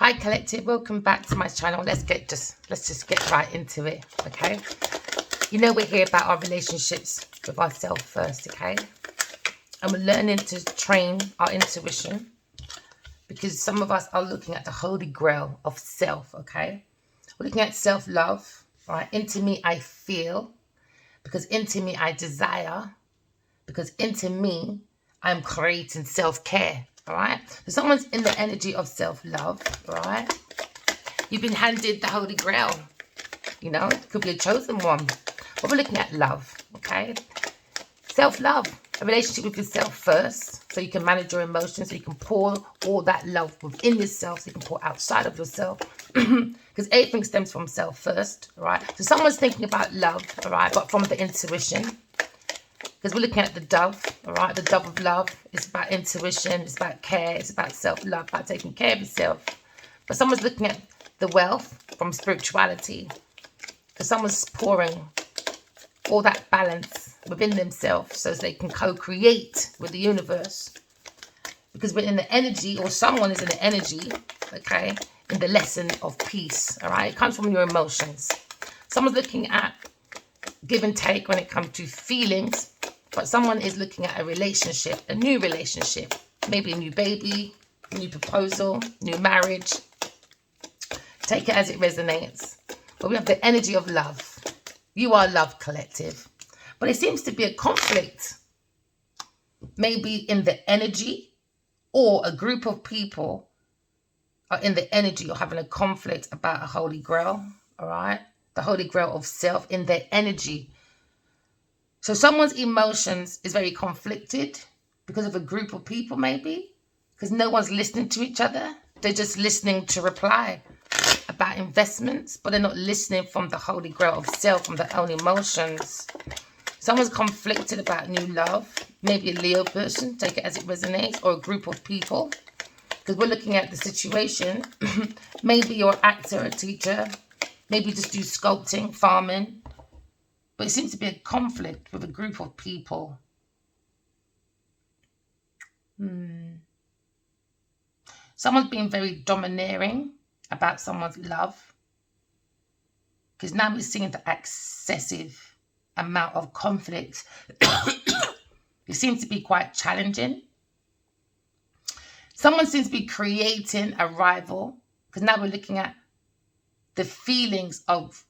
Hi collective, welcome back to my channel. Let's just get right into it, okay? You know we're here about our relationships with ourselves first, okay? And we're learning to train our intuition because some of us are looking at the holy grail of self, okay? We're looking at self-love, right? Into me I feel, because into me I desire, because into me I'm creating self-care. All right, so someone's in the energy of self-love, right? You've been handed the Holy Grail, you know, it could be a chosen one. But we're looking at love, okay? Self-love, a relationship with yourself first, so you can manage your emotions, so you can pour all that love within yourself, so you can pour outside of yourself, because everything stems from self first, all right? So someone's thinking about love, all right, but from the intuition. Because we're looking at the dove, all right? The dove of love. It's about intuition. It's about care. It's about self-love, about taking care of yourself. But someone's looking at the wealth from spirituality. Because someone's pouring all that balance within themselves so they can co-create with the universe. Because we're in the energy, or someone is in the energy, okay, in the lesson of peace, all right? It comes from your emotions. Someone's looking at give and take when it comes to feelings. But someone is looking at a relationship, a new relationship, maybe a new baby, new proposal, new marriage. Take it as it resonates. But we have the energy of love. You are love collective. But it seems to be a conflict, maybe in the energy, or a group of people are in the energy or having a conflict about a holy grail, all right? The holy grail of self in their energy. So someone's emotions is very conflicted because of a group of people, maybe, because no one's listening to each other. They're just listening to reply about investments, but they're not listening from the holy grail of self, from their own emotions. Someone's conflicted about new love, maybe a Leo person, take it as it resonates, or a group of people, because we're looking at the situation. Maybe you're an actor, a teacher, maybe just do sculpting, farming. But it seems to be a conflict with a group of people. Someone's being very domineering about someone's love. Because now we're seeing the excessive amount of conflict. It seems to be quite challenging. Someone seems to be creating a rival. Because now we're looking at the feelings of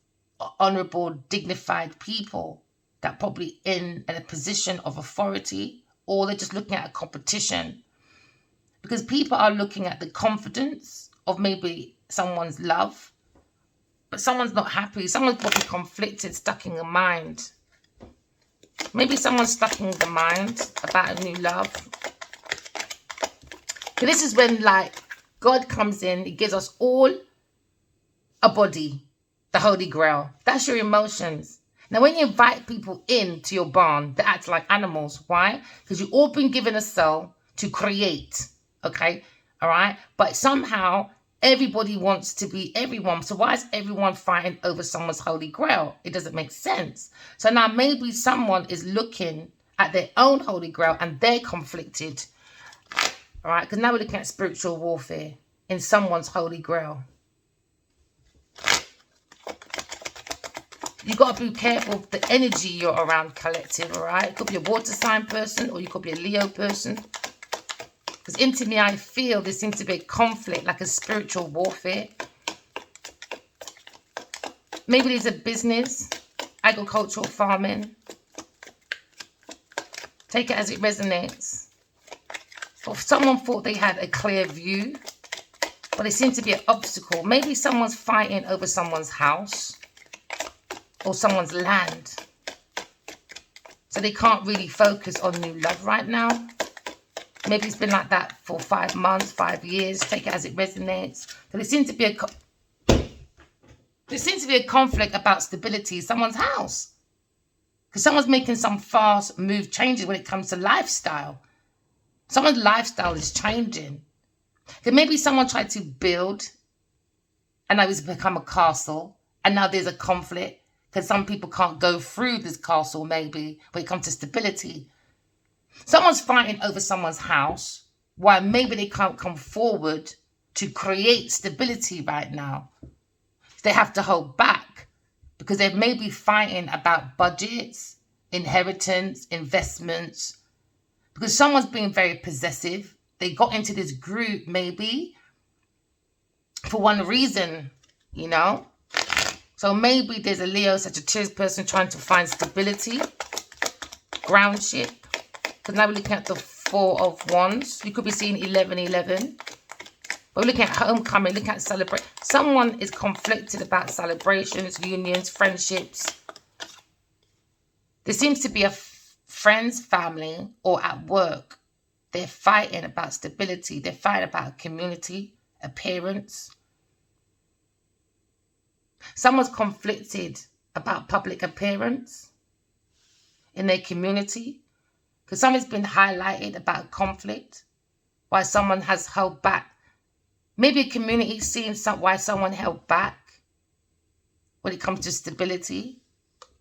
honorable, dignified people that probably in a position of authority, or they're just looking at a competition. Because people are looking at the confidence of maybe someone's love, but someone's not happy. Someone's probably conflicted, stuck in the mind. Maybe someone's stuck in the mind about a new love. So this is when, like, God comes in, he gives us all a body. The Holy Grail. That's your emotions. Now, when you invite people into your barn, they act like animals. Why? Because you've all been given a soul to create. Okay? All right? But somehow, everybody wants to be everyone. So why is everyone fighting over someone's Holy Grail? It doesn't make sense. So now maybe someone is looking at their own Holy Grail and they're conflicted. All right? Because now we're looking at spiritual warfare in someone's Holy Grail. You got to be careful of the energy you're around, collective, all right? It could be a water sign person, or you could be a Leo person. Because into me, I feel there seems to be a conflict, like a spiritual warfare. Maybe there's a business, agricultural farming. Take it as it resonates. Or if someone thought they had a clear view, but there seems to be an obstacle. Maybe someone's fighting over someone's house, or someone's land. So they can't really focus on new love right now. Maybe it's been like that for 5 months, 5 years. Take it as it resonates. But there seems to be a conflict about stability in someone's house. Because someone's making some fast move changes when it comes to lifestyle. Someone's lifestyle is changing. Because maybe someone tried to build and now it's become a castle. And now there's a conflict. Because some people can't go through this castle, maybe, when it comes to stability. Someone's fighting over someone's house, why maybe they can't come forward to create stability right now. They have to hold back because they may be fighting about budgets, inheritance, investments, because someone's being very possessive. They got into this group maybe for one reason, you know. So maybe there's a Leo Sagittarius person trying to find stability, groundship. Because now we're looking at the Four of Wands. You could be seeing 1111. But we're looking at homecoming, looking at celebrate. Someone is conflicted about celebrations, unions, friendships. There seems to be a friends, family, or at work. They're fighting about stability. They're fighting about community, appearance. Someone's conflicted about public appearance in their community. Because something's been highlighted about conflict. Why someone has held back. Maybe a community seeing why someone held back when it comes to stability.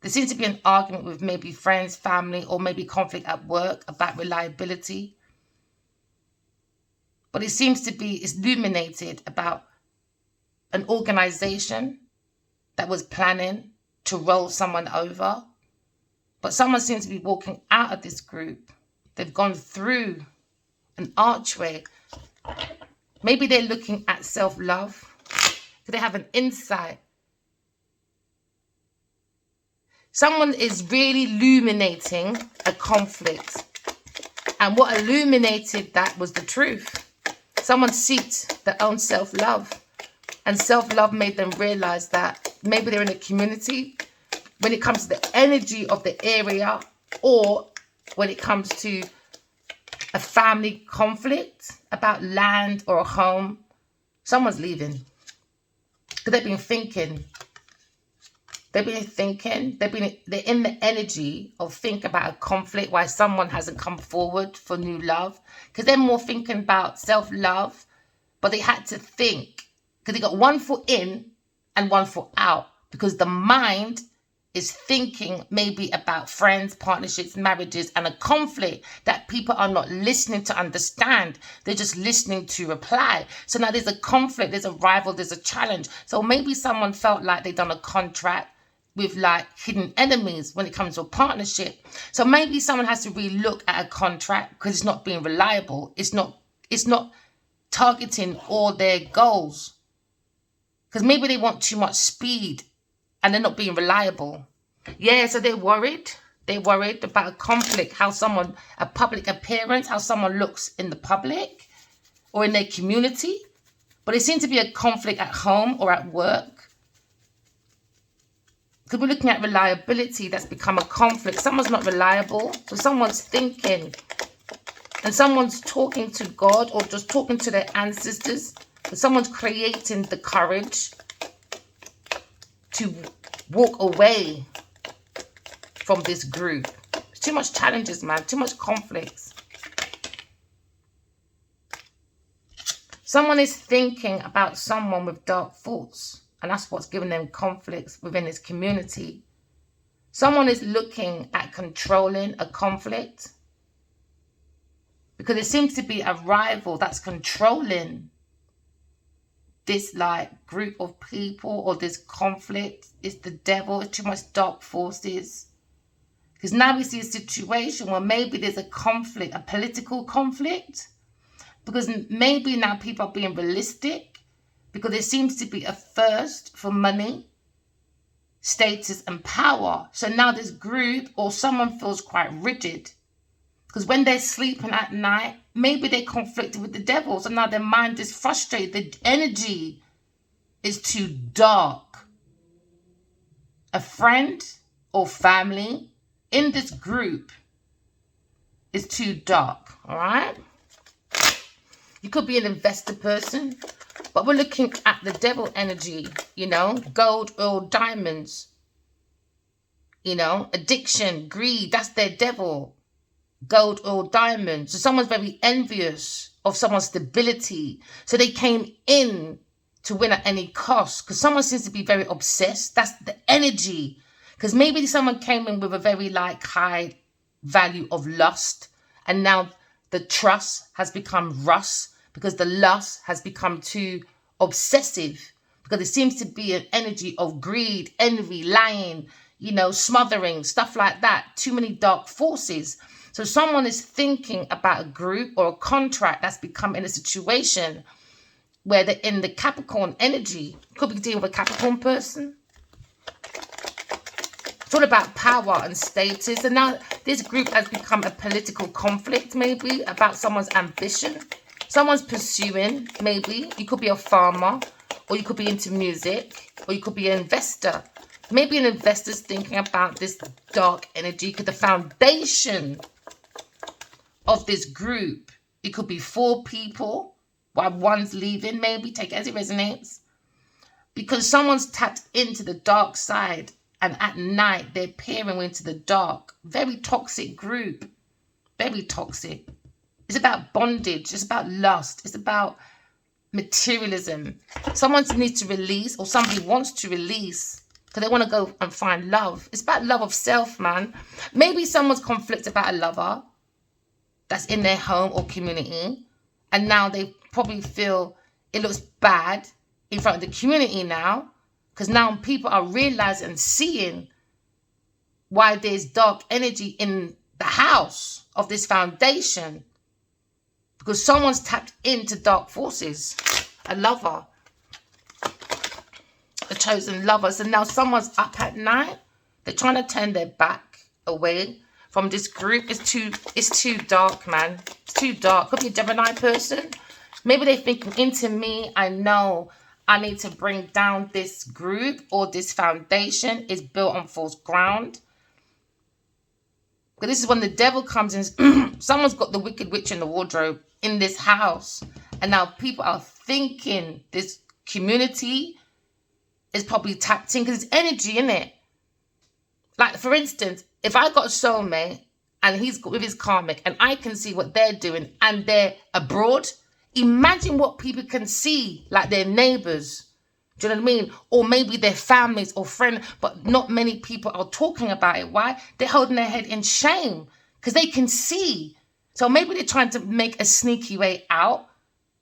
There seems to be an argument with maybe friends, family, or maybe conflict at work about reliability. But it seems to be illuminated about an organization that was planning to roll someone over. But someone seems to be walking out of this group. They've gone through an archway. Maybe they're looking at self-love. They have an insight. Someone is really illuminating a conflict. And what illuminated that was the truth. Someone sought their own self-love. And self-love made them realize that maybe they're in a community. When it comes to the energy of the area, or when it comes to a family conflict about land or a home, someone's leaving. Because they've been thinking. They're in the energy of think about a conflict, why someone hasn't come forward for new love. Because they're more thinking about self-love, but they had to think. Because they got one foot in and one foot out. Because the mind is thinking maybe about friends, partnerships, marriages, and a conflict that people are not listening to understand. They're just listening to reply. So now there's a conflict, there's a rival, there's a challenge. So maybe someone felt like they've done a contract with like hidden enemies when it comes to a partnership. So maybe someone has to really look at a contract because it's not being reliable. It's not targeting all their goals. Because maybe they want too much speed and they're not being reliable. Yeah, so they're worried. They're worried about a conflict, a public appearance, how someone looks in the public or in their community. But it seems to be a conflict at home or at work. Because we're looking at reliability, that's become a conflict. Someone's not reliable, so someone's thinking. And someone's talking to God or just talking to their ancestors. But someone's creating the courage to walk away from this group. There's too much challenges, man. Too much conflicts. Someone is thinking about someone with dark thoughts. And that's what's giving them conflicts within this community. Someone is looking at controlling a conflict. Because there seems to be a rival that's controlling this like group of people or this conflict. It's the devil. It's too much dark forces. Because now we see a situation where maybe there's a conflict, a political conflict. Because maybe now people are being realistic. Because there seems to be a thirst for money, status and power. So now this group or someone feels quite rigid. Because when they're sleeping at night, maybe they're conflicted with the devil. So now their mind is frustrated. The energy is too dark. A friend or family in this group is too dark. All right? You could be an investor person. But we're looking at the devil energy, you know, gold, oil, diamonds, you know, addiction, greed, that's their devil. Gold, oil, diamonds. So someone's very envious of someone's stability. So they came in to win at any cost because someone seems to be very obsessed. That's the energy. Because maybe someone came in with a very like high value of lust and now the trust has become rust. because the lust has become too obsessive, because it seems to be an energy of greed, envy, lying, smothering, stuff like that. Too many dark forces. So someone is thinking about a group or a contract that's become in a situation where they're in the Capricorn energy. Could be dealing with a Capricorn person. It's all about power and status. And now this group has become a political conflict, maybe, about someone's ambition. Someone's pursuing, maybe. You could be a farmer, or you could be into music, or you could be an investor. Maybe an investor's thinking about this dark energy, because the foundation of this group, it could be 4 people, while one's leaving, maybe. Take it as it resonates. Because someone's tapped into the dark side, and at night they're peering into the dark. Very toxic group. Very toxic. It's about bondage. It's about lust. It's about materialism. Someone needs to release, or somebody wants to release, because they want to go and find love. It's about love of self, man. Maybe someone's conflicted about a lover that's in their home or community, and now they probably feel it looks bad in front of the community now, because now people are realizing and seeing why there's dark energy in the house of this foundation, because someone's tapped into dark forces. A lover, a chosen lover. So now someone's up at night. They're trying to turn their back away from this group. It's too dark, man. It's too dark. Could be a Gemini person. Maybe they're thinking, into me, I know I need to bring down this group, or this foundation is built on false ground. But this is when the devil comes in. Someone's got the wicked witch in the wardrobe in this house. And now people are thinking this community is probably tapped in, because it's energy in it. Like, for instance, if I got a soulmate and he's with his karmic, and I can see what they're doing and they're abroad, imagine what people can see, like their neighbors. Do you know what I mean? Or maybe their families or friends, but not many people are talking about it. Why? They're holding their head in shame, because they can see. So maybe they're trying to make a sneaky way out.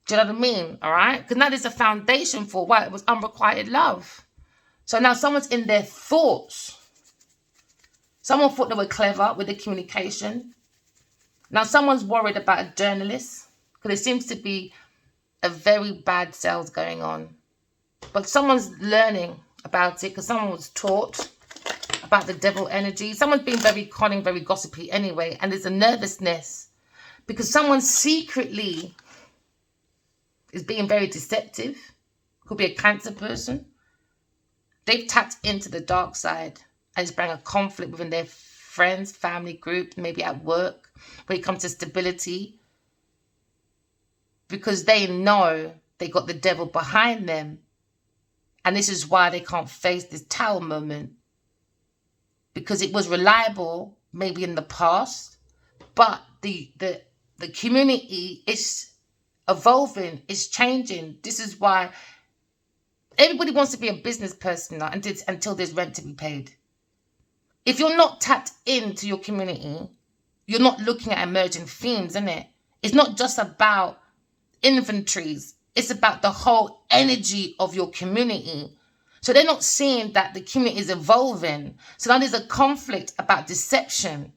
Do you know what I mean? All right? Because now there's a foundation for why it was unrequited love. So now someone's in their thoughts. Someone thought they were clever with the communication. Now someone's worried about a journalist, because there seems to be a very bad sales going on. But someone's learning about it, because someone was taught about the devil energy. Someone's been very conning, very gossipy anyway. And there's a nervousness, because someone secretly is being very deceptive. Could be a Cancer person. They've tapped into the dark side, and it's bringing a conflict within their friends, family group, maybe at work, when it comes to stability, because they know they got the devil behind them. And this is why they can't face this Tower moment, because it was reliable maybe in the past, but the community is evolving, it's changing. This is why everybody wants to be a business person now, until there's rent to be paid. If you're not tapped into your community, you're not looking at emerging themes, isn't it? It's not just about inventories. It's about the whole energy of your community. So they're not seeing that the community is evolving. So now there's a conflict about deception,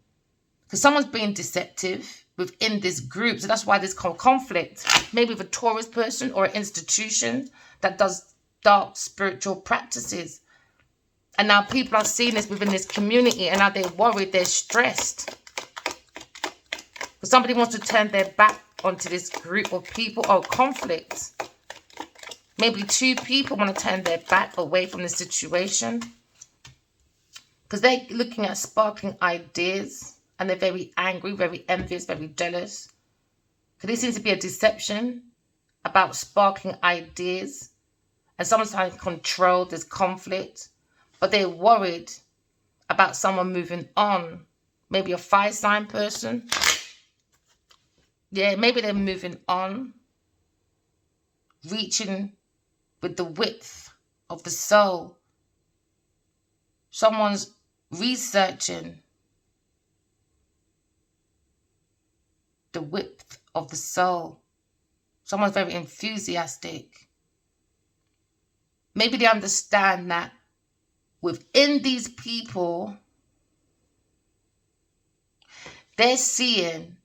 because someone's being deceptive within this group. So that's why there's conflict. Maybe with a Taurus person or an institution that does dark spiritual practices. And now people are seeing this within this community, and now they're worried, they're stressed. Because somebody wants to turn their back onto this group of people, or conflict. Maybe 2 people want to turn their back away from the situation, because they're looking at sparking ideas, and they're very angry, very envious, very jealous. Because there seems to be a deception about sparking ideas, and someone's trying to control this conflict, but they're worried about someone moving on. Maybe a fire sign person. Yeah, maybe they're moving on, reaching with the width of the soul. Someone's researching the width of the soul. Someone's very enthusiastic. Maybe they understand that within these people, they're seeing,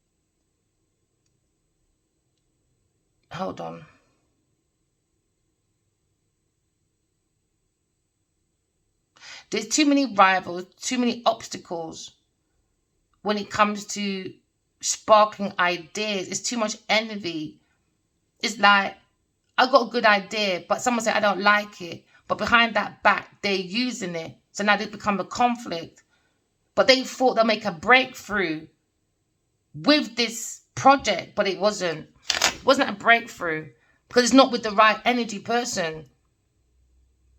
hold on. There's too many rivals, too many obstacles when it comes to sparking ideas. It's too much envy. It's like, I got a good idea, but someone said I don't like it. But behind that back, they're using it. So now they become a conflict. But they thought they'll make a breakthrough with this project, but it wasn't. It wasn't a breakthrough because it's not with the right energy person.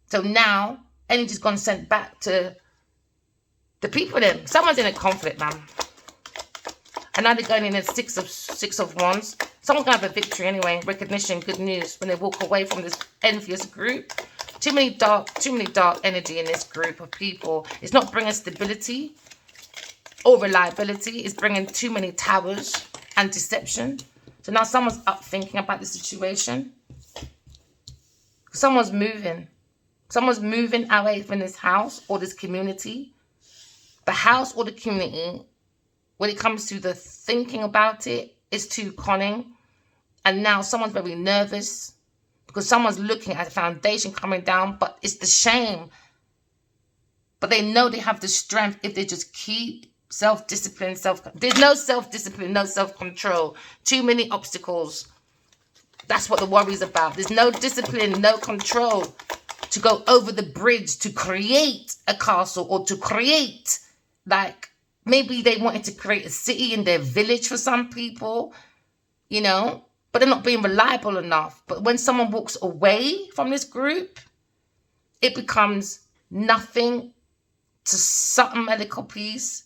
So now energy's gone sent back to the people then. Someone's in a conflict, man. And now they're going in a six of wands. Someone's gonna have a victory anyway. Recognition, good news when they walk away from this envious group. Too many dark energy in this group of people. It's not bringing stability or reliability. It's bringing too many towers and deception. So now someone's up thinking about the situation. Someone's moving. Someone's moving away from this house or this community. The house or the community, when it comes to the thinking about it, is too cunning. And now someone's very nervous because someone's looking at the foundation coming down, but it's the shame. But they know they have the strength if they just keep self-discipline, there's no self-discipline, no self-control. Too many obstacles. That's what the worry is about. There's no discipline, no control to go over the bridge to create a castle or to create, like, maybe they wanted to create a city in their village for some people, you know, but they're not being reliable enough. But when someone walks away from this group, it becomes nothing to something, a little piece,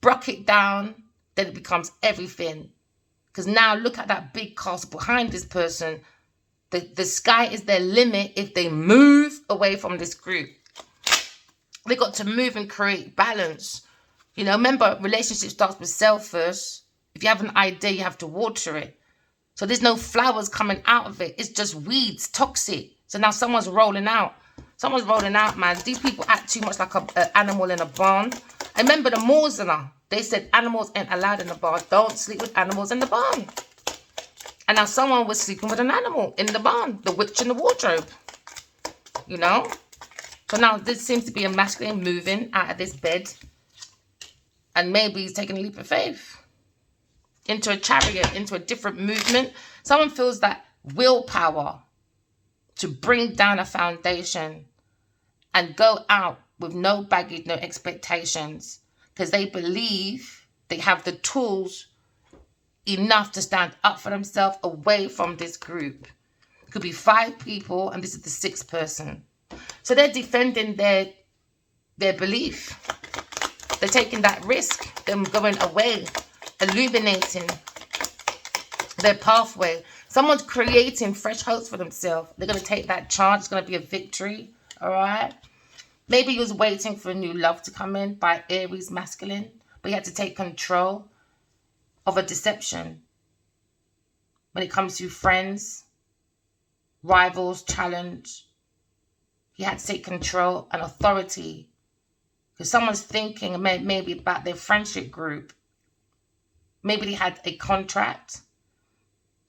broke it down, then it becomes everything. Because now look at that big castle behind this person. The sky is their limit if they move away from this group. They got to move and create balance. You know, remember, relationship starts with self first. If you have an idea, you have to water it. So there's no flowers coming out of it. It's just weeds, toxic. So now someone's rolling out. Someone's rolling out, man. These people act too much like an animal in a barn. I remember the Morsana. They said animals ain't allowed in the barn. Don't sleep with animals in the barn. And now someone was sleeping with an animal in the barn. The witch in the wardrobe. You know? So now this seems to be a masculine moving out of this bed. And maybe he's taking a leap of faith. Into a chariot, into a different movement. Someone feels that willpower to bring down a foundation and go out with no baggage, no expectations. Because they believe they have the tools enough to stand up for themselves away from this group. It could be 5 people and this is the 6th person. So they're defending their belief. They're taking that risk, them going away, illuminating their pathway. Someone's creating fresh hopes for themselves. They're going to take that charge. It's going to be a victory. All right. Maybe you was waiting for a new love to come in by Aries masculine, but you had to take control of a deception. When it comes to friends, rivals, challenge, you had to take control and authority. Because someone's thinking maybe about their friendship group. Maybe they had a contract,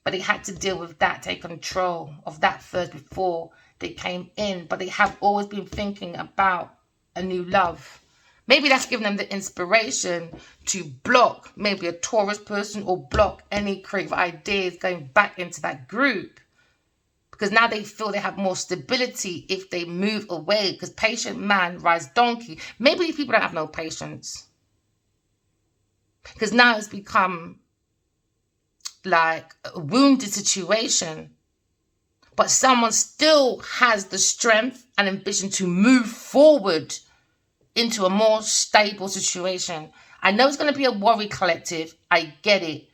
but they had to deal with that, take control of that first before they came in. But they have always been thinking about a new love. Maybe that's given them the inspiration to block maybe a Taurus person or block any creative ideas going back into that group. Because now they feel they have more stability if they move away. Because patient man rides donkey. Maybe these people don't have no patience. Because now it's become like a wounded situation. But someone still has the strength and ambition to move forward into a more stable situation. I know it's going to be a worry collective. I get it.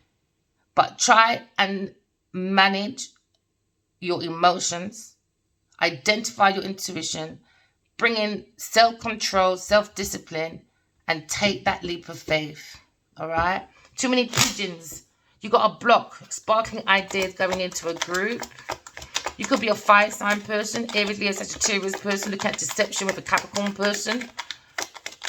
But try and manage your emotions. Identify your intuition. Bring in self-control, self-discipline, and take that leap of faith. All right? Too many pigeons You got a block, sparking ideas going into a group. You could be a fire sign person, Aries, Leo, Sagittarius person, looking at deception with a Capricorn person.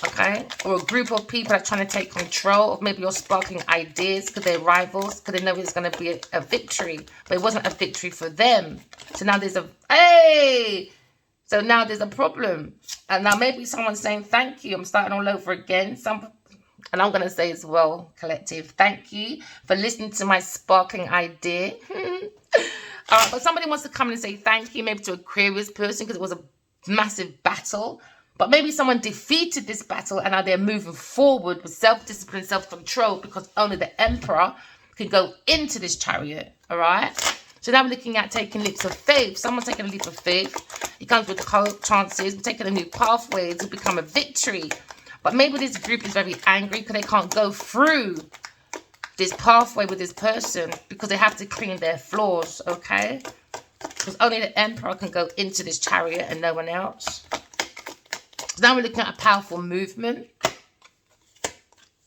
Okay, or a group of people that are trying to take control, or maybe you're sparking ideas because they're rivals, because they know it's going to be a victory, but it wasn't a victory for them. So now there's so now there's a problem, and now maybe someone's saying thank you. I'm starting all over again. And I'm going to say as well, collective, thank you for listening to my sparking idea. All right, but somebody wants to come and say thank you, maybe to Aquarius person, because it was a massive battle. But maybe someone defeated this battle and now they're moving forward with self-discipline, self-control, because only the Emperor can go into this chariot, all right? So now we're looking at taking leaps of faith. Someone's taking a leap of faith. It comes with hope, chances. We're taking a new pathway to become a victory. But maybe this group is very angry because they can't go through this pathway with this person because they have to clean their flaws, okay? Because only the Emperor can go into this chariot and no one else. So now we're looking at a powerful movement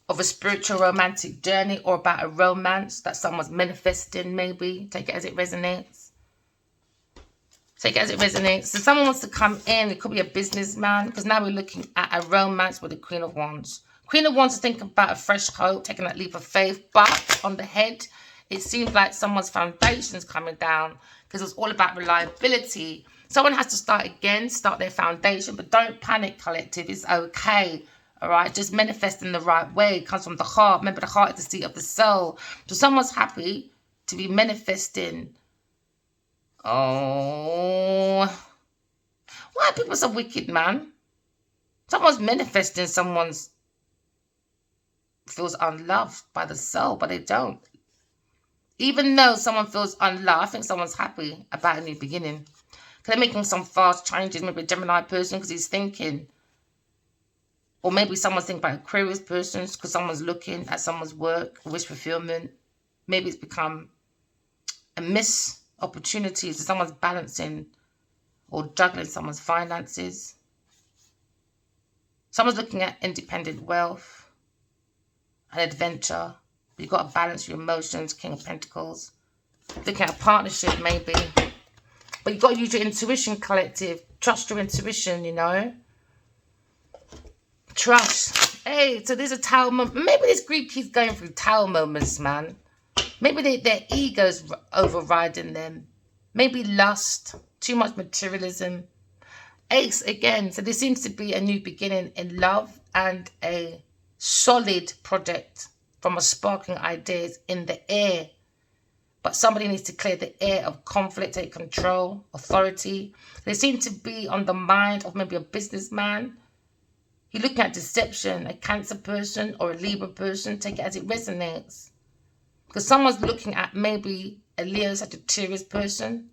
of a spiritual romantic journey, or about a romance that someone's manifesting, maybe. Take it as it resonates. Take it as it resonates. So someone wants to come in. It could be a businessman, because now we're looking at a romance with the Queen of Wands. Queen of Wands is thinking about a fresh hope, taking that leap of faith. But on the head, it seems like someone's foundation's coming down, because it's all about reliability. Someone has to start again, start their foundation, but don't panic, collective. It's okay, all right? Just manifest in the right way. It comes from the heart. Remember, the heart is the seat of the soul. So someone's happy to be manifesting. Oh, why are people so wicked, man? Someone's manifesting, someone's feels unloved by the soul, but they don't. Even though someone feels unloved, I think someone's happy about a new beginning. They're making some fast changes, maybe a Gemini person because he's thinking. Or maybe someone's thinking about Aquarius persons because someone's looking at someone's work, wish fulfillment. Maybe it's become a missed opportunity. So someone's balancing or juggling someone's finances. Someone's looking at independent wealth and adventure. You've got to balance your emotions, King of Pentacles. Looking at a partnership, maybe. But you've got to use your intuition, collective. Trust your intuition, you know. Trust. Hey, so there's a tower moment. Maybe this group keeps going through tower moments, man. Maybe their ego's overriding them. Maybe lust. Too much materialism. Ace again. So there seems to be a new beginning in love and a solid project from a sparking ideas in the air. But somebody needs to clear the air of conflict, take control, authority. They seem to be on the mind of maybe a businessman. You're looking at deception, a Cancer person or a Libra person. Take it as it resonates. Because someone's looking at maybe a Leo, Sagittarius person.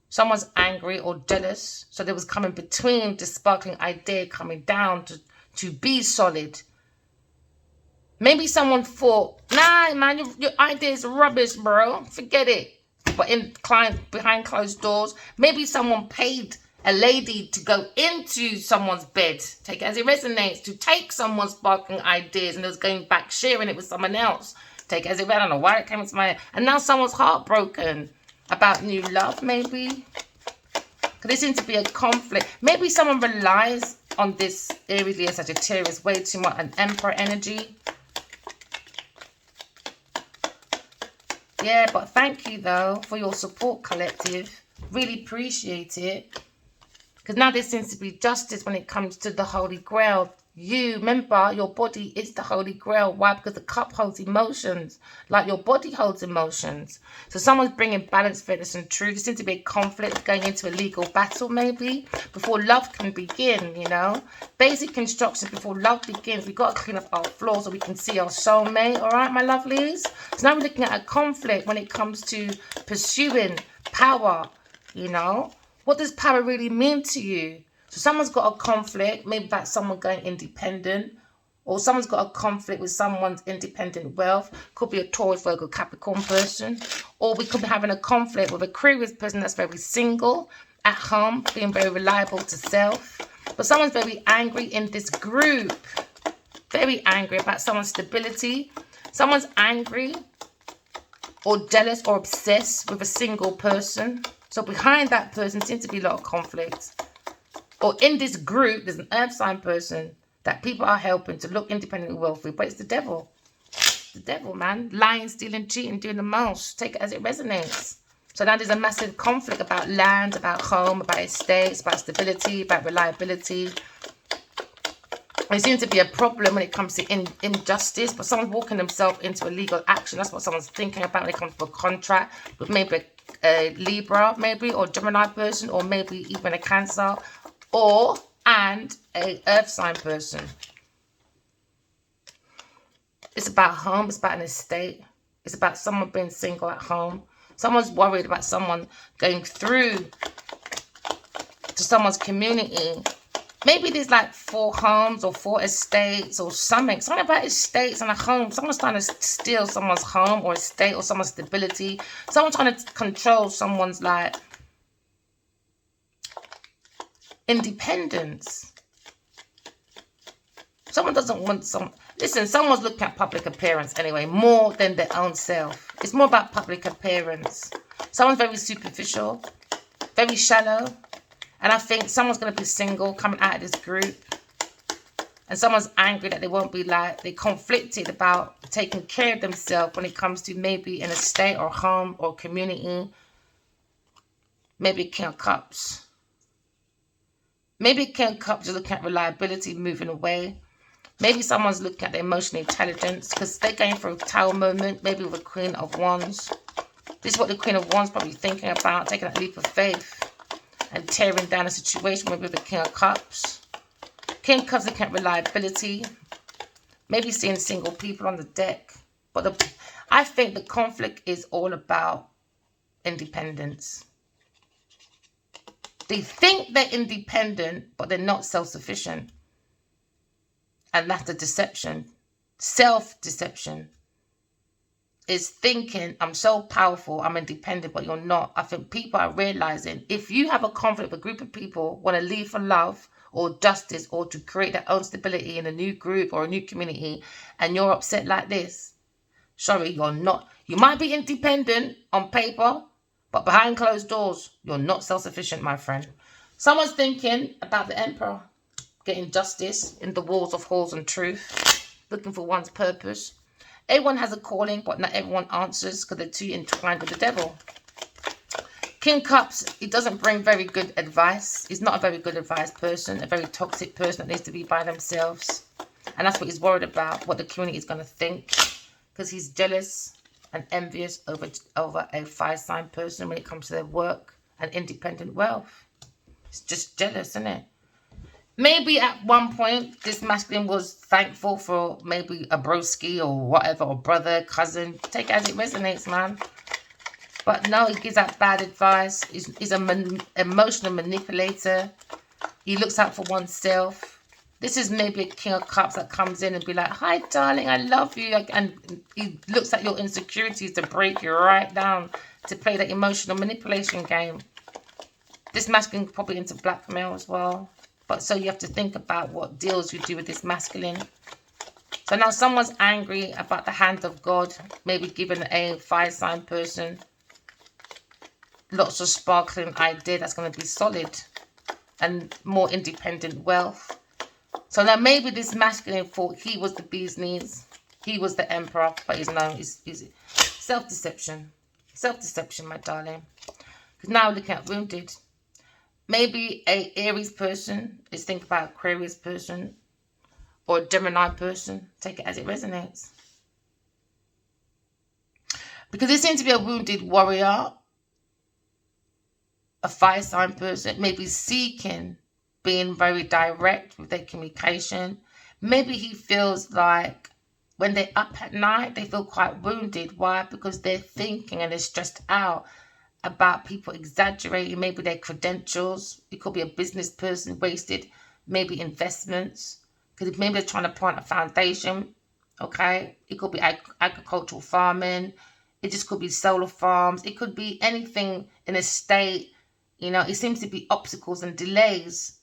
Someone's angry or jealous. So there was coming between the sparkling idea coming down to be solid. Maybe someone thought, nah, man, your idea is rubbish, bro. Forget it. But behind closed doors, maybe someone paid a lady to go into someone's bed, take it as it resonates, to take someone's sparkling ideas, and it was going back, sharing it with someone else. Take it as it, I don't know why it came into my head. And now someone's heartbroken about new love, maybe. Because there seems to be a conflict. Maybe someone relies on this Aries, Leo, Sagittarius way too much, an Emperor energy. Yeah, but thank you, though, for your support, collective. Really appreciate it. Because now there seems to be justice when it comes to the Holy Grail. You, remember, your body is the Holy Grail. Why? Because the cup holds emotions, like your body holds emotions. So someone's bringing balance, fairness, and truth. There seems to be a conflict going into a legal battle, maybe, before love can begin, you know. Basic instructions before love begins. We've got to clean up our flaws so we can see our soulmate, all right, my lovelies? So now we're looking at a conflict when it comes to pursuing power, you know. What does power really mean to you? So someone's got a conflict, maybe about someone going independent, or someone's got a conflict with someone's independent wealth. Could be a Taurus, Virgo, Capricorn person. Or we could be having a conflict with a Aquarius person that's very single, at home, being very reliable to self. But someone's very angry in this group. Very angry about someone's stability. Someone's angry or jealous or obsessed with a single person. So behind that person seems to be a lot of conflict. Or in this group, there's an earth sign person that people are helping to look independently wealthy, but it's the devil. The devil, man. Lying, stealing, cheating, doing the most. Take it as it resonates. So now there's a massive conflict about land, about home, about estates, about stability, about reliability. There seems to be a problem when it comes to injustice, but someone's walking themselves into a legal action. That's what someone's thinking about when it comes to a contract with maybe a Libra, maybe, or Gemini person, or maybe even a Cancer, and a earth sign person. It's about home. It's about an estate. It's about someone being single at home. Someone's worried about someone going through to someone's community. Maybe there's like 4 homes or 4 estates or something. Something about estates and a home. Someone's trying to steal someone's home or estate or someone's stability. Someone's trying to control someone's like independence. Someone doesn't want some. Listen, someone's looking at public appearance anyway, more than their own self. It's more about public appearance. Someone's very superficial, very shallow. And I think someone's going to be single coming out of this group. And someone's angry that they won't be like, they're conflicted about taking care of themselves when it comes to maybe an estate or home or community. Maybe King of Cups. Maybe King of Cups is looking at reliability, moving away. Maybe someone's looking at their emotional intelligence because they're going through a tower moment, maybe with a Queen of Wands. This is what the Queen of Wands probably thinking about, taking that leap of faith and tearing down a situation with the King of Cups. King of Cups looking at reliability, maybe seeing single people on the deck. But I think the conflict is all about independence. They think they're independent, but they're not self-sufficient. And that's the deception. Self-deception is thinking, I'm so powerful, I'm independent, but you're not. I think people are realizing if you have a conflict with a group of people, want to leave for love or justice or to create their own stability in a new group or a new community, and you're upset like this, sorry, you're not. You might be independent on paper, but behind closed doors, you're not self-sufficient, my friend. Someone's thinking about the Emperor. Getting justice in the walls of halls and truth, looking for one's purpose. Everyone has a calling, but not everyone answers because they're too entwined with the devil. King Cups, he doesn't bring very good advice. He's not a very good advice person, a very toxic person that needs to be by themselves. And that's what he's worried about, what the community is going to think, because he's jealous and envious over a 5-sign person when it comes to their work and independent wealth. It's just jealous, isn't it? Maybe at one point, this masculine was thankful for maybe a broski or whatever, or brother, cousin. Take it as it resonates, man. But no, he gives out bad advice. He's an emotional manipulator. He looks out for oneself. This is maybe a King of Cups that comes in and be like, hi, darling, I love you. And he looks at your insecurities to break you right down, to play that emotional manipulation game. This masculine is probably into blackmail as well. But so you have to think about what deals you do with this masculine. So now someone's angry about the hand of God, maybe given a 5-sign person lots of sparkling idea that's going to be solid and more independent wealth. So now maybe this masculine thought he was the bee's knees, he was the emperor, but he's self-deception. Self-deception, my darling. Because now we're looking at wounded. Maybe a Aries person is thinking about Aquarius person or a Gemini person. Take it as it resonates. Because there seems to be a wounded warrior, a 5-sign person, maybe seeking, being very direct with their communication. Maybe he feels like when they're up at night, they feel quite wounded. Why? Because they're thinking and they're stressed out about people exaggerating maybe their credentials. It could be a business person wasted, maybe investments, because maybe they're trying to plant a foundation. Okay, it could be agricultural farming, it just could be solar farms, it could be anything in a state. You know, it seems to be obstacles and delays,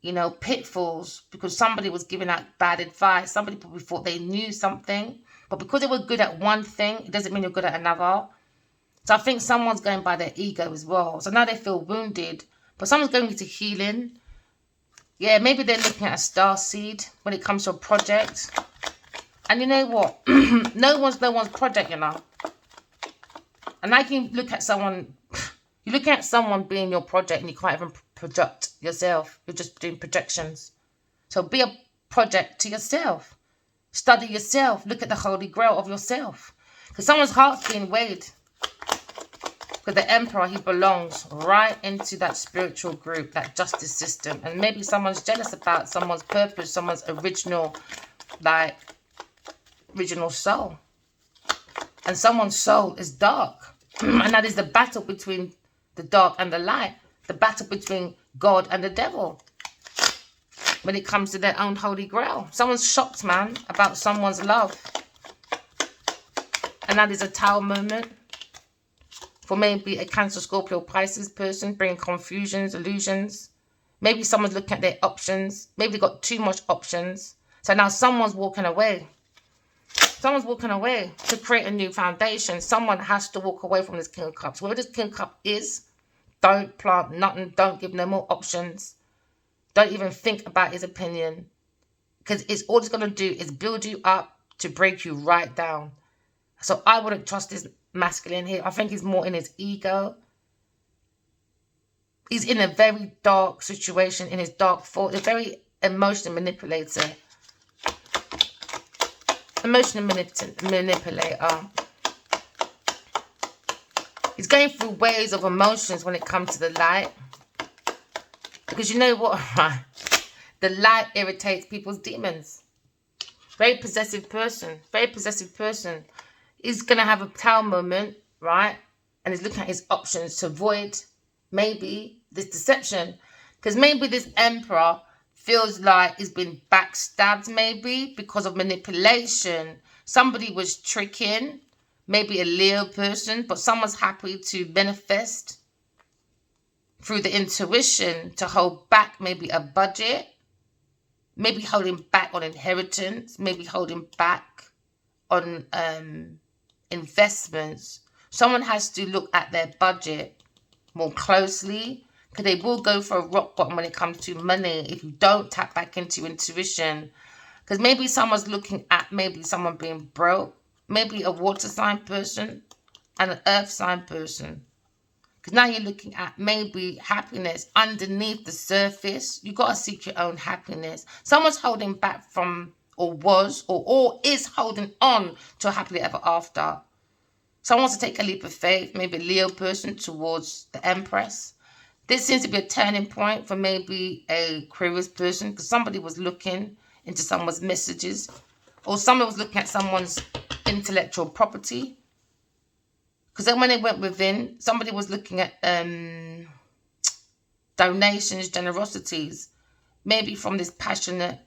you know, pitfalls, because somebody was giving out bad advice. Somebody probably thought they knew something, But because they were good at one thing, it doesn't mean you're good at another. So I think someone's going by their ego as well. So now they feel wounded. But someone's going into healing. Yeah, maybe they're looking at a star seed when it comes to a project. And you know what? no one's project, you know. And I can look at someone, you're looking at someone being your project and you can't even project yourself. You're just doing projections. So be a project to yourself. Study yourself. Look at the holy grail of yourself. Because someone's heart's being weighed. Because the emperor, he belongs right into that spiritual group, that justice system. And maybe someone's jealous about someone's purpose, someone's original soul. And someone's soul is dark. And that is the battle between the dark and the light. The battle between God and the devil. When it comes to their own holy grail. Someone's shocked, man, about someone's love. And that is a Tower moment. For maybe a Cancer, Scorpio, Pisces person, bringing confusions, illusions. Maybe someone's looking at their options. Maybe they've got too much options. So now someone's walking away. Someone's walking away to create a new foundation. Someone has to walk away from this King of Cups. Whoever this King of Cups is, don't plant nothing. Don't give no more options. Don't even think about his opinion. Because it's all it's going to do is build you up to break you right down. So I wouldn't trust this masculine here. I think he's more in his ego. He's in a very dark situation, in his dark thought. A very emotional manipulator. Emotional manipulator. He's going through waves of emotions when it comes to the light. Because you know what, right? The light irritates people's demons. Very possessive person. Very possessive person. He's going to have a Tower moment, right? And he's looking at his options to avoid maybe this deception. Because maybe this emperor feels like he's been backstabbed maybe because of manipulation. Somebody was tricking, maybe a Leo person, but someone's happy to manifest through the intuition to hold back maybe a budget, maybe holding back on inheritance, maybe holding back on investments. Someone has to look at their budget more closely. Because they will go for a rock bottom when it comes to money if you don't tap back into your intuition. Because maybe someone's looking at maybe someone being broke. Maybe a water sign person and an earth sign person. Because now you're looking at maybe happiness underneath the surface. You got to seek your own happiness. Someone's holding back from, or was, or is holding on to a happily ever after. Someone wants to take a leap of faith. Maybe a Leo person towards the Empress. This seems to be a turning point for maybe a Aquarius person because somebody was looking into someone's messages or someone was looking at someone's intellectual property. Because then when they went within, somebody was looking at donations, generosities, maybe from this passionate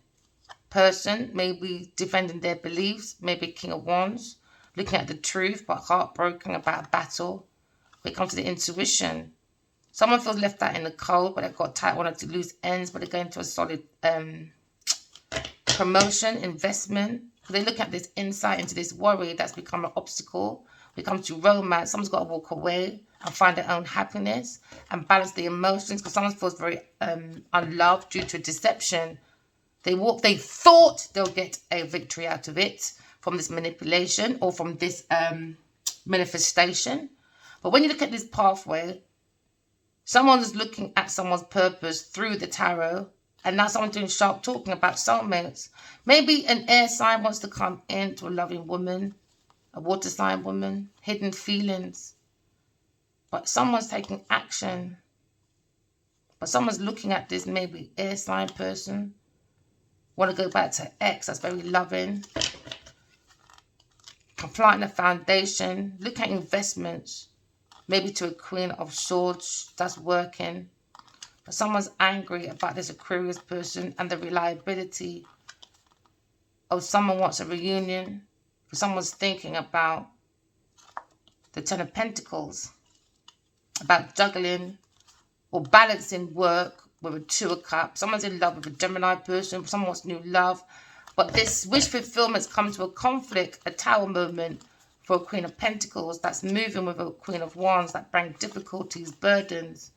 person, maybe defending their beliefs, maybe King of Wands, looking at the truth but heartbroken about a battle. When it comes to the intuition. Someone feels left out in the cold, but they've got tight, wanted to lose ends, but they're going to a solid promotion, investment. They look at this insight into this worry that's become an obstacle. When it comes to romance, someone's got to walk away and find their own happiness and balance the emotions because someone feels very unloved due to deception. They thought they'll get a victory out of it from this manipulation or from this manifestation. But when you look at this pathway, someone's looking at someone's purpose through the tarot. And now someone's doing sharp talking about soulmates. Maybe an air sign wants to come into a loving woman. A water sign woman. Hidden feelings. But someone's taking action. But someone's looking at this maybe air sign person. Want to go back to X. That's very loving. Complying the foundation. Look at investments. Maybe to a Queen of Swords that's working. But someone's angry about this Aquarius person and the reliability of someone wants a reunion. Someone's thinking about the Ten of Pentacles. About juggling or balancing work with a Two of Cups. Someone's in love with a Gemini person. Someone wants new love. But this wish fulfillment's come to a conflict, a tower moment for a Queen of Pentacles that's moving with a Queen of Wands that bring difficulties, burdens.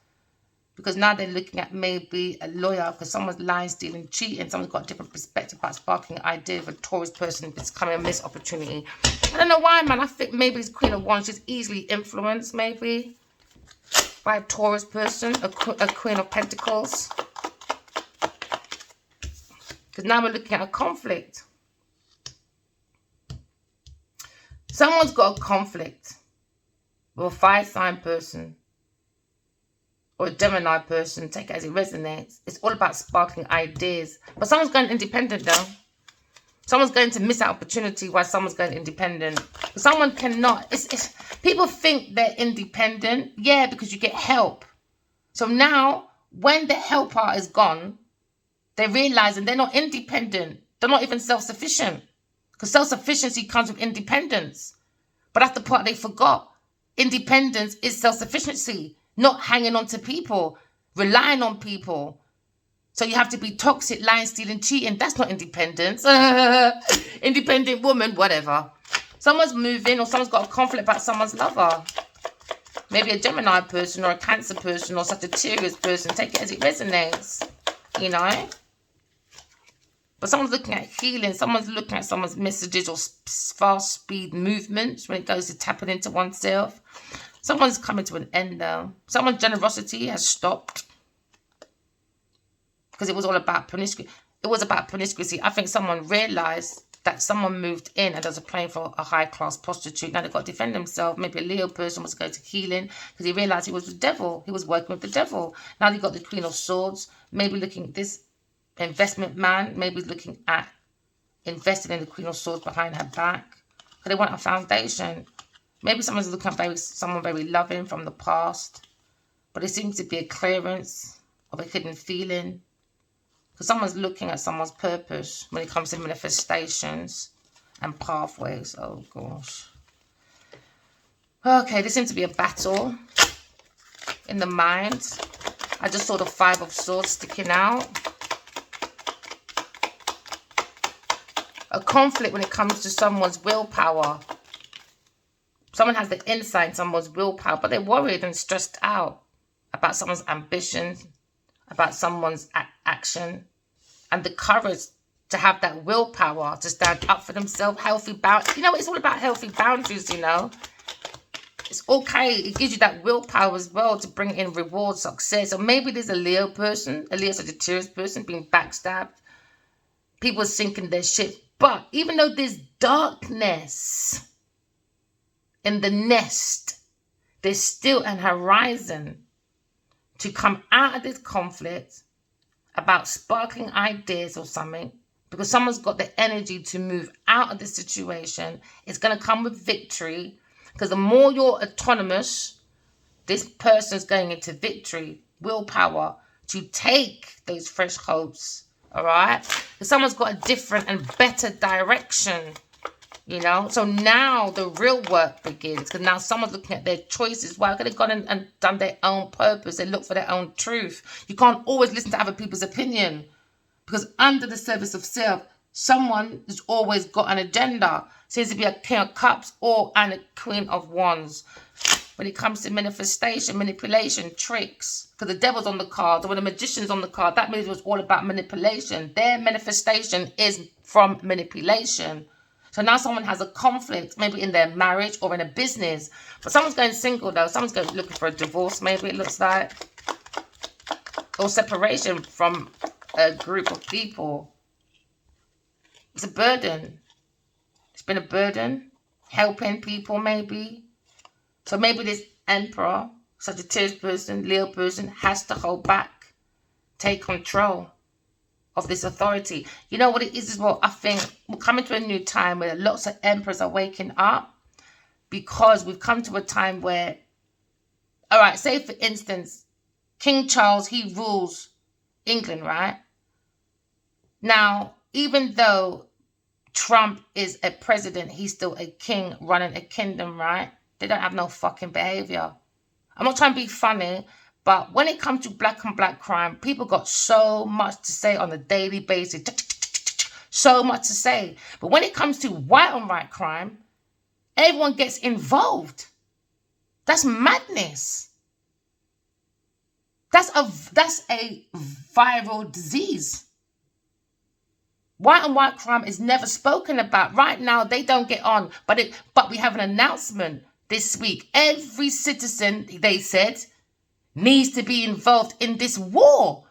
Because now they're looking at maybe a lawyer because someone's lying, stealing, cheating. Someone's got a different perspective about sparking an idea of a Taurus person. It's coming a missed opportunity. I don't know why, man. I think maybe this Queen of Wands is easily influenced, maybe, by a Taurus person, a Queen of Pentacles. Because now we're looking at a conflict. Someone's got a conflict with a fire sign person or a Gemini person, take it as it resonates. It's all about sparking ideas. But someone's going independent though. Someone's going to miss out opportunity while someone's going independent. Someone cannot. People think they're independent. Yeah, because you get help. So now, when the help part is gone, they're realizing they're not independent. They're not even self-sufficient. Because self-sufficiency comes with independence. But that's the part they forgot. Independence is self-sufficiency. Not hanging on to people. Relying on people. So you have to be toxic, lying, stealing, cheating. That's not independence. Independent woman, whatever. Someone's moving or someone's got a conflict about someone's lover. Maybe a Gemini person or a Cancer person or Sagittarius person. Take it as it resonates. You know? But someone's looking at healing. Someone's looking at someone's messages or fast speed movements when it goes to tapping into oneself. Someone's coming to an end now. Someone's generosity has stopped. Because it was all about promiscuity. It was about promiscuity. I think someone realized that someone moved in and was applying for a high-class prostitute. Now they've got to defend themselves. Maybe a Leo person was going to healing because he realized he was the devil. He was working with the devil. Now they've got the Queen of Swords. Maybe looking at this investment man. Maybe looking at investing in the Queen of Swords behind her back. Because they want a foundation. Maybe someone's looking at someone very loving from the past. But it seems to be a clearance of a hidden feeling. Because someone's looking at someone's purpose when it comes to manifestations and pathways. Oh, gosh. Okay, there seems to be a battle in the mind. I just saw the Five of Swords sticking out. A conflict when it comes to someone's willpower. Someone has the insight in someone's willpower, but they're worried and stressed out about someone's ambition, about someone's action, and the courage to have that willpower to stand up for themselves, healthy boundaries. You know, it's all about healthy boundaries, you know. It's okay. It gives you that willpower as well to bring in reward, success. Or maybe there's a Leo person, a Leo Sagittarius person being backstabbed. People sinking their ship. But even though there's darkness in the nest, there's still an horizon to come out of this conflict about sparkling ideas or something, because someone's got the energy to move out of the situation. It's going to come with victory, because the more you're autonomous, this person's going into victory, willpower to take those fresh hopes, all right? Because someone's got a different and better direction, you know? So now the real work begins, because now someone's looking at their choices. Why? Because they've gone and done their own purpose. They look for their own truth. You can't always listen to other people's opinion, because under the service of self, someone has always got an agenda. Seems to be a King of Cups or a Queen of Wands. When it comes to manifestation, manipulation, tricks, because the devil's on the card, or when the magician's on the card, that means it was all about manipulation. Their manifestation is from manipulation. So now someone has a conflict, maybe in their marriage or in a business. But someone's going single, though. Someone's going looking for a divorce, maybe it looks like. Or separation from a group of people. It's a burden. It's been a burden. Helping people, maybe. So maybe this Emperor, Sagittarius person, Leo person has to hold back. Take control of this authority. You know what it is well, I think we're coming to a new time where lots of emperors are waking up, because we've come to a time where, all right, say for instance, King Charles, he rules England, right? Now, even though Trump is a president, he's still a king running a kingdom, right? They don't have no fucking behavior. I'm not trying to be funny, but when it comes to black on black crime, people got so much to say on a daily basis. So much to say. But when it comes to white on white crime, everyone gets involved. That's madness. That's a viral disease. White on white crime is never spoken about. Right now, they don't get on. But we have an announcement this week. Every citizen, they said, needs to be involved in this war.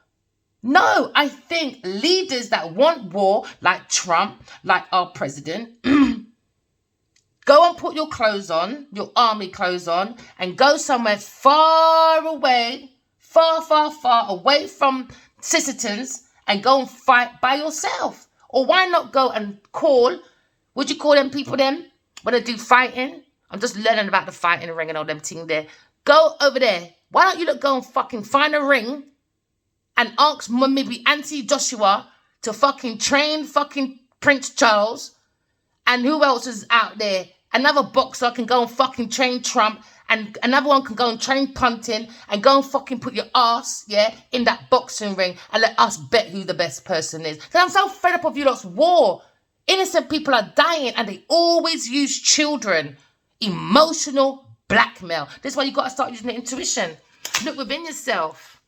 No, I think leaders that want war, like Trump, like our president, go and put your clothes on, your army clothes on, and go somewhere far away, far away from citizens, and go and fight by yourself. Or why not go and call, would you call them people then, when they do fighting? I'm just learning about the fighting ring and all them things there. Go over there. Why don't you look go and fucking find a ring and ask maybe Auntie Joshua to fucking train fucking Prince Charles, and who else is out there? Another boxer can go and fucking train Trump, and another one can go and train punting, and go and fucking put your ass, in that boxing ring, and let us bet who the best person is. Because I'm so fed up of you lot's war. Innocent people are dying, and they always use children. Emotional blackmail. This is why you got to start using the intuition. Look within yourself.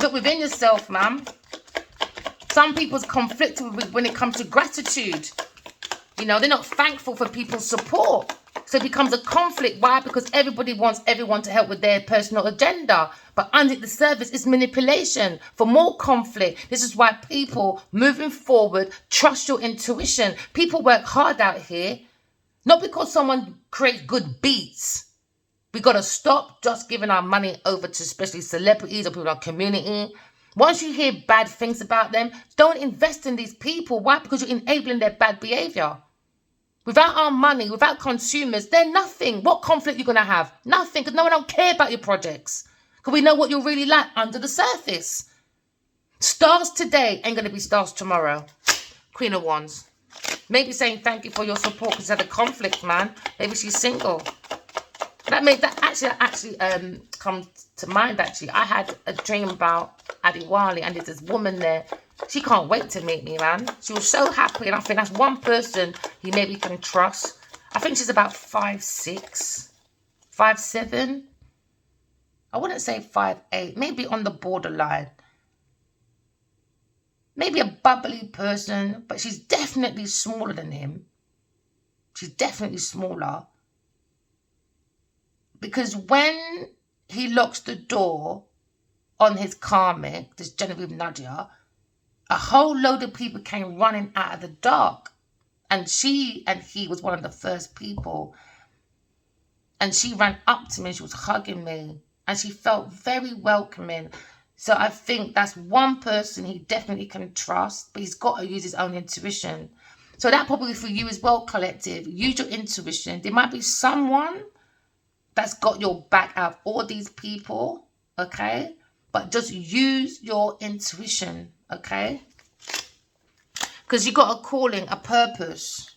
Look within yourself, ma'am. Some people's conflicted with when it comes to gratitude. You know, they're not thankful for people's support. So it becomes a conflict. Why? Because everybody wants everyone to help with their personal agenda. But under the surface is manipulation for more conflict. This is why people moving forward, trust your intuition. People work hard out here. Not because someone creates good beats. We got to stop just giving our money over to especially celebrities or people in our community. Once you hear bad things about them, don't invest in these people. Why? Because you're enabling their bad behavior. Without our money, without consumers, they're nothing. What conflict are you going to have? Nothing, because no one don't care about your projects. Because we know what you're really like under the surface. Stars today ain't going to be stars tomorrow. Queen of Wands. Maybe saying thank you for your support because had a conflict, man. Maybe she's single. That actually comes to mind, actually. I had a dream about Adiwali, and there's this woman there. She can't wait to meet me, man. She was so happy, and I think that's one person you maybe can trust. I think she's about 5'6", 5'7". I wouldn't say 5'8", maybe on the borderline. Maybe a bubbly person, but she's definitely smaller than him. She's definitely smaller. Because when he locks the door on his karmic, this Genevieve Nadia, a whole load of people came running out of the dark. And she and he was one of the first people. And she ran up to me, she was hugging me, and she felt very welcoming. So I think that's one person he definitely can trust, but he's got to use his own intuition. So that probably for you as well, collective. Use your intuition. There might be someone that's got your back out of all these people, okay? But just use your intuition, okay? Because you got a calling, a purpose,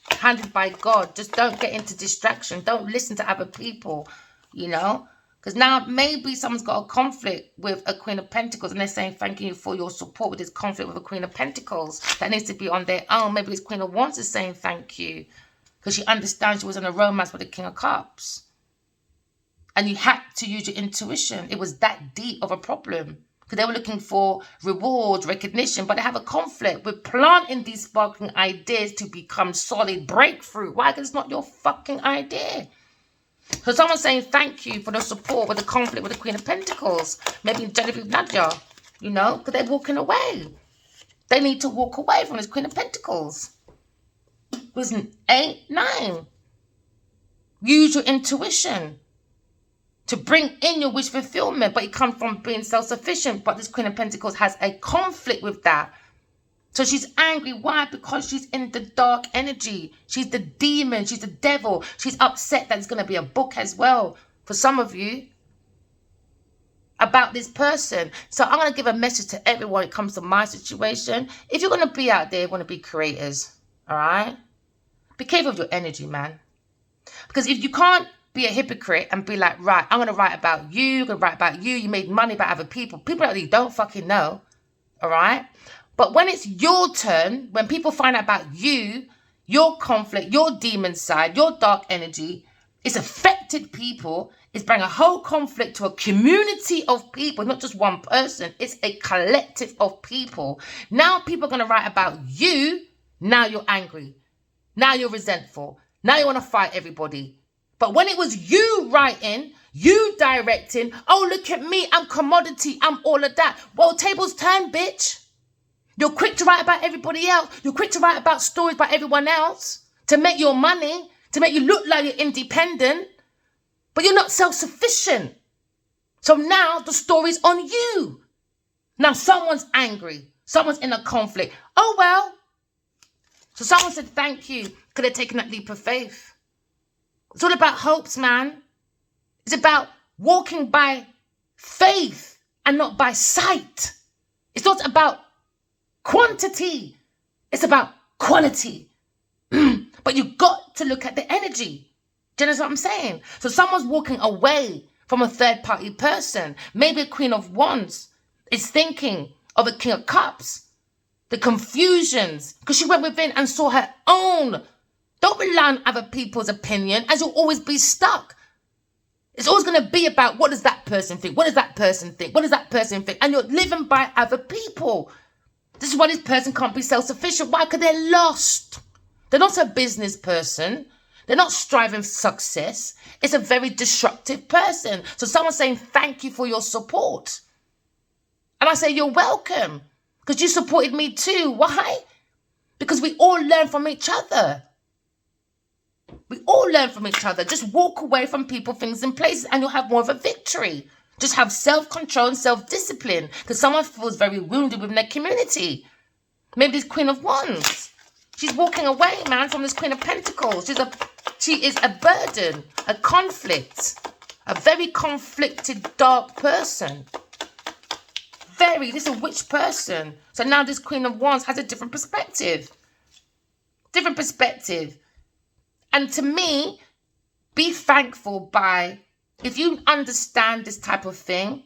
handed by God. Just don't get into distraction. Don't listen to other people, you know? Because now maybe someone's got a conflict with a Queen of Pentacles and they're saying thank you for your support with this conflict with a Queen of Pentacles. That needs to be on their own. Maybe this Queen of Wands is saying thank you because she understands she was in a romance with the King of Cups. And you had to use your intuition. It was that deep of a problem. Because they were looking for rewards, recognition, but they have a conflict with planting these sparkling ideas to become solid breakthrough. Why? Because it's not your fucking idea. So someone's saying thank you for the support with the conflict with the Queen of Pentacles. Maybe Genevieve Nadia, you know, because they're walking away. They need to walk away from this Queen of Pentacles. It was an 8, 9. Use your intuition to bring in your wish fulfillment, but it comes from being self-sufficient. But this Queen of Pentacles has a conflict with that. So she's angry. Why? Because she's in the dark energy. She's the demon. She's the devil. She's upset that there's going to be a book as well for some of you about this person. So I'm going to give a message to everyone when it comes to my situation. If you're going to be out there, you want to be creators, all right? Be careful of your energy, man. Because if you can't be a hypocrite and be like, right, I'm going to write about you, I'm going to write about you, you made money about other people. People that you don't fucking know, all right? But when it's your turn, when people find out about you, your conflict, your demon side, your dark energy, it's affected people. It's bringing a whole conflict to a community of people, not just one person. It's a collective of people. Now people are going to write about you. Now you're angry. Now you're resentful. Now you want to fight everybody. But when it was you writing, you directing, oh, look at me, I'm commodity, I'm all of that. Well, tables turn, bitch. You're quick to write about everybody else. You're quick to write about stories about everyone else to make your money, to make you look like you're independent, but you're not self-sufficient. So now the story's on you. Now someone's angry. Someone's in a conflict. Oh, well. So someone said, thank you. Could have taken that leap of faith. It's all about hopes, man. It's about walking by faith and not by sight. It's not about quantity. It's about quality. But you've got to look at the energy. Do you know what I'm saying? So someone's walking away from a third-party person. Maybe a Queen of Wands is thinking of a King of Cups. The confusions. Because she went within and saw her own. Don't rely on other people's opinion, as you'll always be stuck. It's always going to be about what does that person think? What does that person think? What does that person think? And you're living by other people. This is why this person can't be self-sufficient. Why? Because they're lost. They're not a business person. They're not striving for success. It's a very destructive person. So someone's saying, thank you for your support. And I say, you're welcome. Because you supported me too. Why? Because we all learn from each other. We all learn from each other. Just walk away from people, things, and places, and you'll have more of a victory. Just have self-control and self-discipline. Because someone feels very wounded within their community. Maybe this Queen of Wands. She's walking away, man, from this Queen of Pentacles. She is a burden, a conflict, a very conflicted, dark person. This is a witch person. So now this Queen of Wands has a different perspective. Different perspective. And to me, be thankful by, if you understand this type of thing,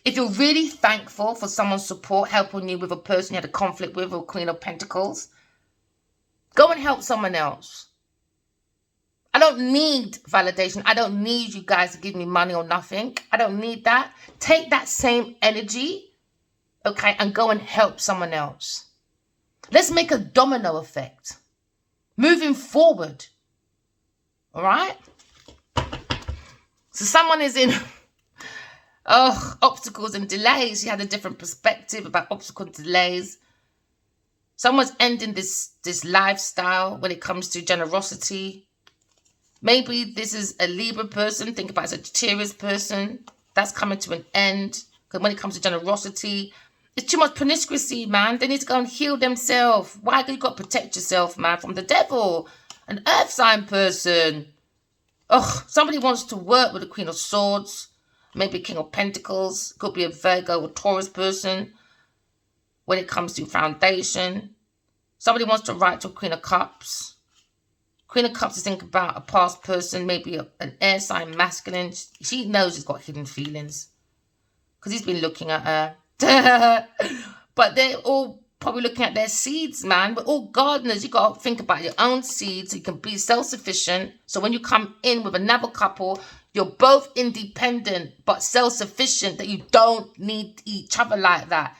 if you're really thankful for someone's support, helping you with a person you had a conflict with, or Queen of Pentacles, go and help someone else. I don't need validation. I don't need you guys to give me money or nothing. I don't need that. Take that same energy, okay, and go and help someone else. Let's make a domino effect. Moving forward. All right? So someone is in obstacles and delays. She had a different perspective about obstacles and delays. Someone's ending this lifestyle when it comes to generosity. Maybe this is a Libra person. Think about it as a Sagittarius person. That's coming to an end. Because when it comes to generosity, it's too much promiscuity, man. They need to go and heal themselves. Why? Because you got to protect yourself, man, from the devil. An earth sign person. Somebody wants to work with the Queen of Swords. Maybe King of Pentacles. Could be a Virgo or Taurus person. When it comes to foundation. Somebody wants to write to a Queen of Cups. Queen of Cups is thinking about a past person. Maybe an air sign masculine. She knows he's got hidden feelings. Because he's been looking at her. But they're all probably looking at their seeds, man. We're all gardeners. You got to think about your own seeds so you can be self-sufficient. So when you come in with another couple, you're both independent but self-sufficient, that you don't need each other like that.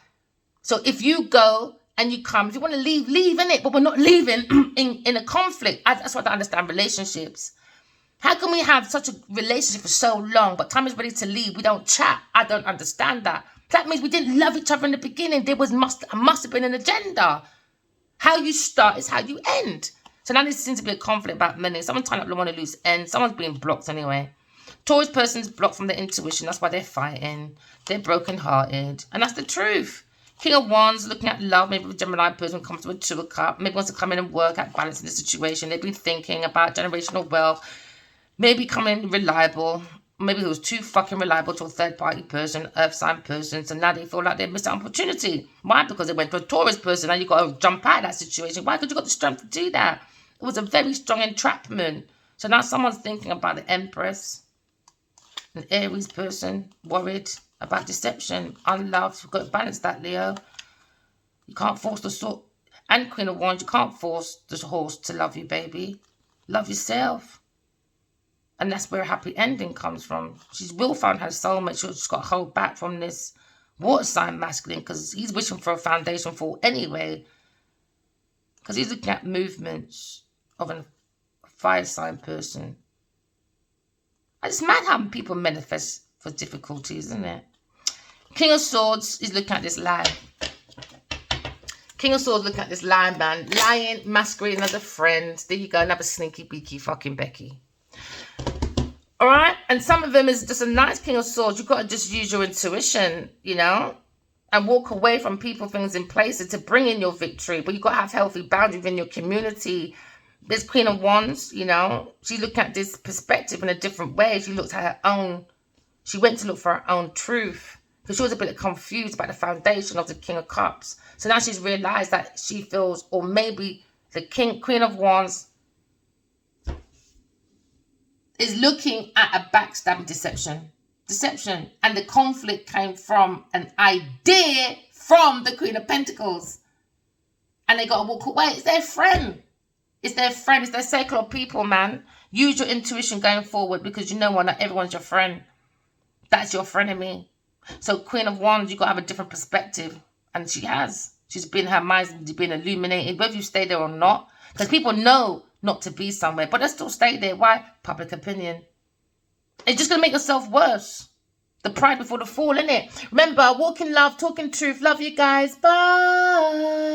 So if you go and you come, if you want to leave, leave, innit? But we're not leaving in a conflict. That's what I understand relationships. How can we have such a relationship for so long, but time is ready to leave? We don't chat. I don't understand that. That means we didn't love each other in the beginning. There must have been an agenda. How you start is how you end. So now there seems to be a conflict about money. Someone's trying to want to lose end. Someone's being blocked anyway. Taurus person's blocked from their intuition. That's why they're fighting. They're brokenhearted. And that's the truth. King of Wands, looking at love. Maybe a Gemini person comes to a 2 of Cups. Maybe wants to come in and work at balancing the situation. They've been thinking about generational wealth. Maybe coming reliable. Maybe it was too fucking reliable to a third-party person, earth sign person. So now they feel like they missed an opportunity. Why? Because they went to a Taurus person. Now you got to jump out of that situation. Why? Because you got the strength to do that. It was a very strong entrapment. So now someone's thinking about the Empress. An Aries person, worried about deception, unloved. You've got to balance that, Leo. You can't force the sword. And Queen of Wands, you can't force the horse to love you, baby. Love yourself. And that's where a happy ending comes from. She will find her soulmate. She's just got to hold back from this water sign masculine because he's wishing for a foundation fall anyway. Because he's looking at movements of a fire sign person. It's mad how people manifest for difficulties, isn't it? King of Swords is looking at this line. King of Swords looking at this line, man. Lying, masquerading as a friend. There you go, another sneaky beaky fucking Becky. Alright? And some of them is just a nice King of Swords. You've got to just use your intuition, you know? And walk away from people, things, and places to bring in your victory. But you've got to have healthy boundaries within your community. This Queen of Wands, you know, she looked at this perspective in a different way. She looked at her own, she went to look for her own truth. Because she was a bit confused about the foundation of the King of Cups. So now she's realized that she feels, or maybe the Queen of Wands is looking at a backstabbing deception. And the conflict came from an idea from the Queen of Pentacles. And they got to walk away. It's their friend. It's their friend. It's their circle of people, man. Use your intuition going forward because you know what? Not everyone's your friend. That's your frenemy. So Queen of Wands, you've got to have a different perspective. And she has. She's been, her mind's been illuminated, whether you stay there or not. Because people know not to be somewhere, but they still stay there. Why? Public opinion. It's just going to make yourself worse. The pride before the fall, innit? Remember, walk in love, talk in truth. Love you guys. Bye.